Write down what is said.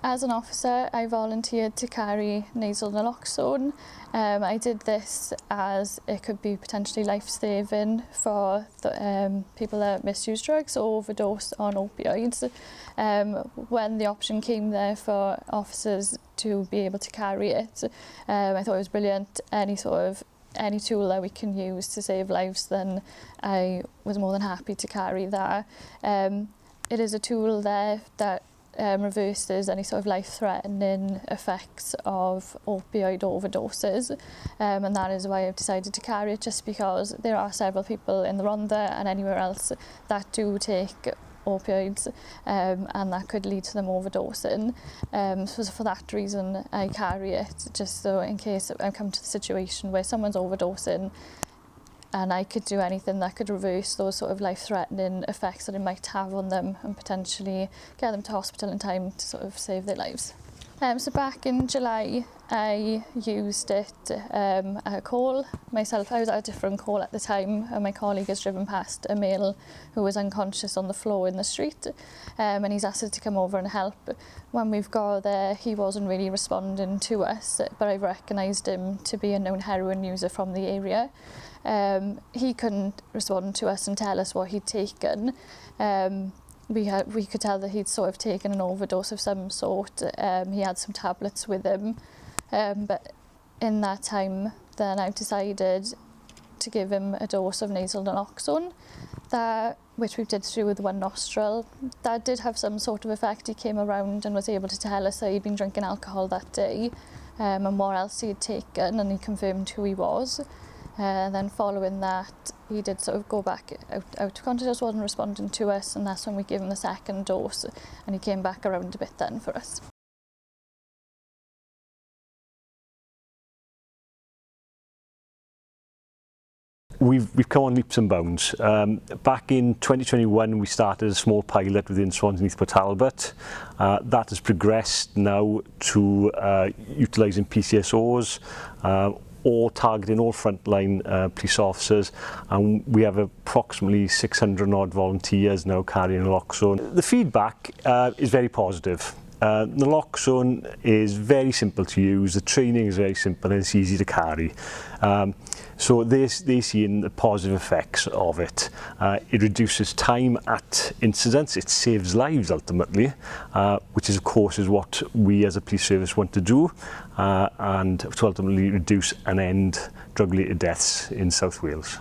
As an officer, I volunteered to carry nasal naloxone. I did this as it could be potentially life-saving for the, people that misuse drugs or overdose on opioids. When the option came there for officers to be able to carry it, I thought it was brilliant. Any tool that we can use to save lives, then I was more than happy to carry that. It is a tool there that reverses any sort of life-threatening effects of opioid overdoses, and that is why I've decided to carry it, just because there are several people in the Rhondda and anywhere else that do take opioids, and that could lead to them overdosing. So for that reason I carry it, just so in case I come to the situation where someone's overdosing and I could do anything that could reverse those sort of life-threatening effects that it might have on them and potentially get them to hospital in time to sort of save their lives. So back in July I used it at a call myself. I was at a different call at the time, and my colleague has driven past a male who was unconscious on the floor in the street, and he's asked us to come over and help. When we've got there, he wasn't really responding to us, but I recognised him to be a known heroin user from the area. He couldn't respond to us and tell us what he'd taken. We could tell that he'd sort of taken an overdose of some sort. He had some tablets with him, but in that time then I've decided to give him a dose of nasal naloxone, which we did through with one nostril. That did have some sort of effect. He came around and was able to tell us that he'd been drinking alcohol that day, and what else he had taken, and he confirmed who he was. Then following that, he did sort of go back out of consciousness, wasn't responding to us, and that's when we gave him the second dose, and he came back around a bit then for us. We've come on leaps and bounds. Back in 2021 we started a small pilot within Swansea Port Talbot. That has progressed now to utilising PCSOs, or targeting all frontline police officers, and we have approximately 600 odd volunteers now carrying naloxone. The feedback is very positive. Naloxone is very simple to use, the training is very simple and it's easy to carry. So they're seeing the positive effects of it. It reduces time at incidents, it saves lives ultimately, which is of course is what we as a police service want to do, and to ultimately reduce and end drug-related deaths in South Wales.